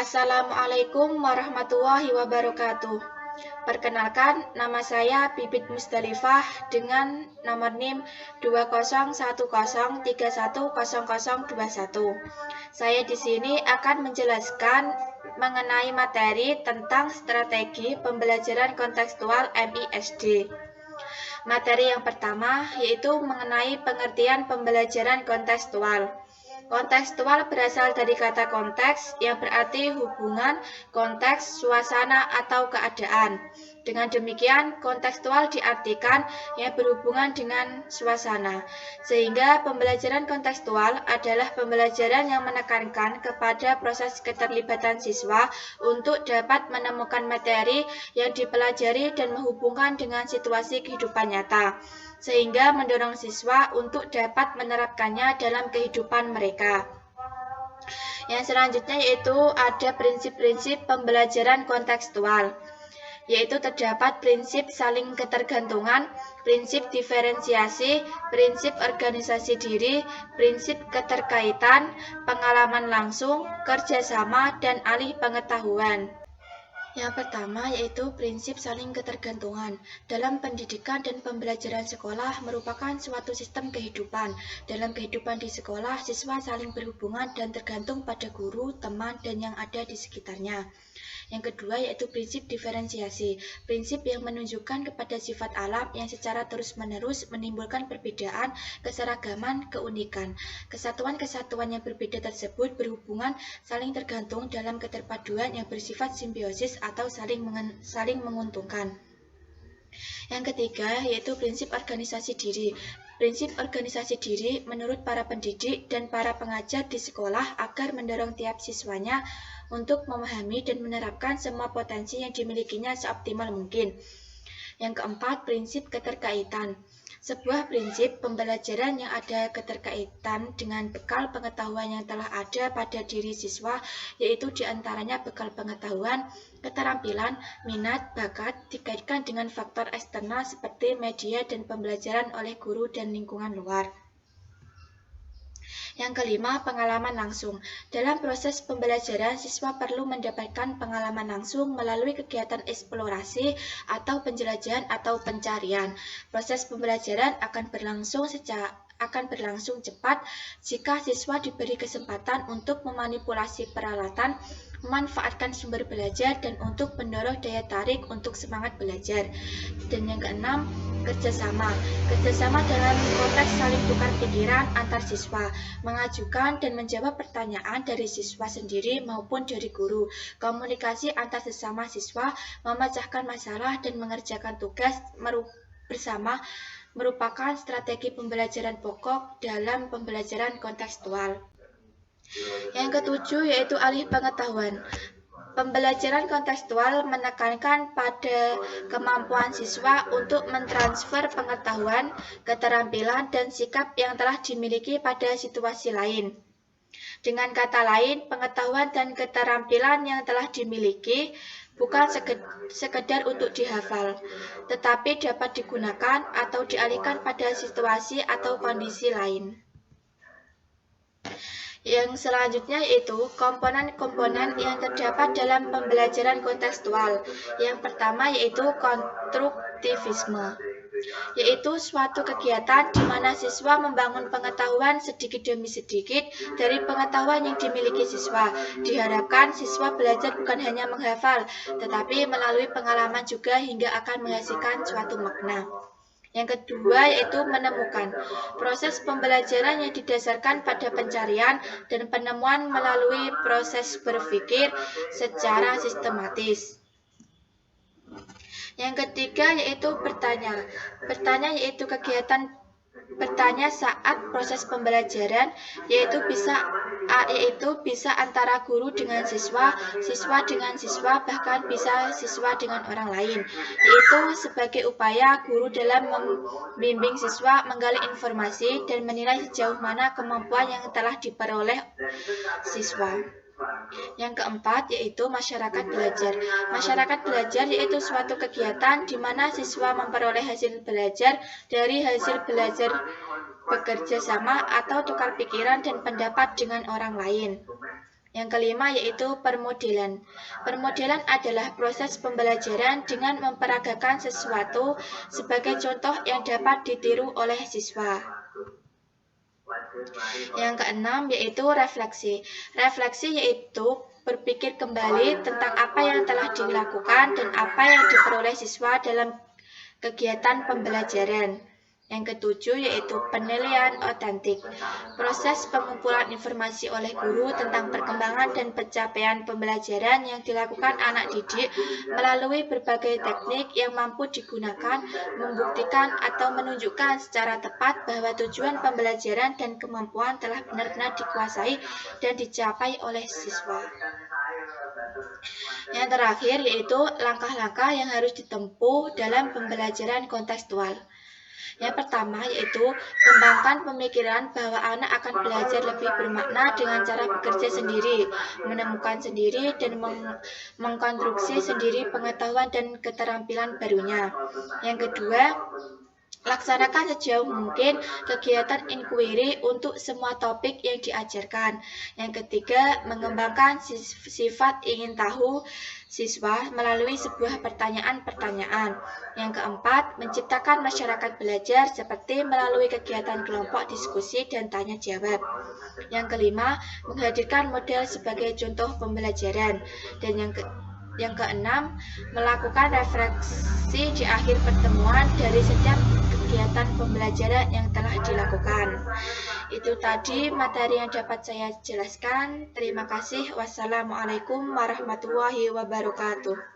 Assalamualaikum warahmatullahi wabarakatuh. Perkenalkan, nama saya Bibit Musdalifah dengan nomor NIM 20103100021. Saya di sini akan menjelaskan mengenai materi tentang strategi pembelajaran kontekstual MISD. Materi yang pertama yaitu mengenai pengertian pembelajaran kontekstual. Kontekstual berasal dari kata konteks yang berarti hubungan, konteks, suasana, atau keadaan. Dengan demikian, kontekstual diartikan yang berhubungan dengan suasana. Sehingga pembelajaran kontekstual adalah pembelajaran yang menekankan kepada proses keterlibatan siswa untuk dapat menemukan materi yang dipelajari dan menghubungkan dengan situasi kehidupan nyata, sehingga mendorong siswa untuk dapat menerapkannya dalam kehidupan mereka. Yang selanjutnya yaitu ada prinsip-prinsip pembelajaran kontekstual, yaitu terdapat prinsip saling ketergantungan, prinsip diferensiasi, prinsip organisasi diri, prinsip keterkaitan, pengalaman langsung, kerjasama, dan alih pengetahuan. Yang pertama yaitu prinsip saling ketergantungan. Dalam pendidikan dan pembelajaran sekolah merupakan suatu sistem kehidupan. Dalam kehidupan di sekolah, siswa saling berhubungan dan tergantung pada guru, teman, dan yang ada di sekitarnya. Yang kedua yaitu prinsip diferensiasi, prinsip yang menunjukkan kepada sifat alam yang secara terus-menerus menimbulkan perbedaan, keseragaman, keunikan. Kesatuan-kesatuan yang berbeda tersebut berhubungan saling tergantung dalam keterpaduan yang bersifat simbiosis atau saling menguntungkan. Yang ketiga yaitu prinsip organisasi diri. Prinsip organisasi diri menurut para pendidik dan para pengajar di sekolah agar mendorong tiap siswanya untuk memahami dan menerapkan semua potensi yang dimilikinya seoptimal mungkin. Yang keempat, prinsip keterkaitan. Sebuah prinsip pembelajaran yang ada keterkaitan dengan bekal pengetahuan yang telah ada pada diri siswa, yaitu diantaranya bekal pengetahuan, keterampilan, minat, bakat, dikaitkan dengan faktor eksternal seperti media dan pembelajaran oleh guru dan lingkungan luar. Yang kelima, pengalaman langsung. Dalam proses pembelajaran, siswa perlu mendapatkan pengalaman langsung melalui kegiatan eksplorasi atau penjelajahan atau pencarian. Proses pembelajaran akan berlangsung cepat jika siswa diberi kesempatan untuk memanipulasi peralatan, memanfaatkan sumber belajar, dan untuk mendorong daya tarik untuk semangat belajar. Dan yang keenam, kerjasama. Kerjasama dalam konteks saling tukar pikiran antar siswa, mengajukan dan menjawab pertanyaan dari siswa sendiri maupun dari guru, komunikasi antar sesama siswa, memecahkan masalah, dan mengerjakan tugas bersama merupakan strategi pembelajaran pokok dalam pembelajaran kontekstual. Yang ketujuh yaitu alih pengetahuan. Pembelajaran kontekstual menekankan pada kemampuan siswa untuk mentransfer pengetahuan, keterampilan, dan sikap yang telah dimiliki pada situasi lain. Dengan kata lain, pengetahuan dan keterampilan yang telah dimiliki bukan sekedar untuk dihafal, tetapi dapat digunakan atau dialihkan pada situasi atau kondisi lain. Yang selanjutnya yaitu komponen-komponen yang terdapat dalam pembelajaran kontekstual. Yang pertama yaitu konstruktivisme, yaitu suatu kegiatan di mana siswa membangun pengetahuan sedikit demi sedikit dari pengetahuan yang dimiliki siswa. Diharapkan siswa belajar bukan hanya menghafal, tetapi melalui pengalaman juga hingga akan menghasilkan suatu makna. Yang kedua yaitu menemukan. Proses pembelajaran yang didasarkan pada pencarian dan penemuan melalui proses berpikir secara sistematis. Yang ketiga yaitu bertanya. Bertanya yaitu kegiatan bertanya saat proses pembelajaran, yaitu bisa antara guru dengan siswa, siswa dengan siswa, bahkan bisa siswa dengan orang lain, yaitu sebagai upaya guru dalam membimbing siswa menggali informasi dan menilai sejauh mana kemampuan yang telah diperoleh siswa. Yang keempat yaitu masyarakat belajar. Masyarakat belajar yaitu suatu kegiatan di mana siswa memperoleh hasil belajar dari hasil belajar bekerja sama atau tukar pikiran dan pendapat dengan orang lain. Yang kelima yaitu permodelan. Permodelan adalah proses pembelajaran dengan memperagakan sesuatu sebagai contoh yang dapat ditiru oleh siswa. Yang keenam yaitu refleksi. Refleksi yaitu berpikir kembali tentang apa yang telah dilakukan dan apa yang diperoleh siswa dalam kegiatan pembelajaran. Yang ketujuh yaitu penilaian otentik. Proses pengumpulan informasi oleh guru tentang perkembangan dan pencapaian pembelajaran yang dilakukan anak didik melalui berbagai teknik yang mampu digunakan membuktikan atau menunjukkan secara tepat bahwa tujuan pembelajaran dan kemampuan telah benar-benar dikuasai dan dicapai oleh siswa. Yang terakhir yaitu langkah-langkah yang harus ditempuh dalam pembelajaran kontekstual. Yang pertama yaitu kembangkan pemikiran bahwa anak akan belajar lebih bermakna dengan cara bekerja sendiri, menemukan sendiri, dan mengkonstruksi sendiri pengetahuan dan keterampilan barunya. Yang kedua, laksanakan sejauh mungkin kegiatan inquiry untuk semua topik yang diajarkan. Yang ketiga, mengembangkan sifat ingin tahu siswa melalui sebuah pertanyaan-pertanyaan. Yang keempat, menciptakan masyarakat belajar seperti melalui kegiatan kelompok diskusi dan tanya jawab. Yang kelima, menghadirkan model sebagai contoh pembelajaran. Dan yang keenam, melakukan refleksi di akhir pertemuan dari setiap kegiatan pembelajaran yang telah dilakukan. Itu tadi materi yang dapat saya jelaskan. Terima kasih. Wassalamualaikum warahmatullahi wabarakatuh.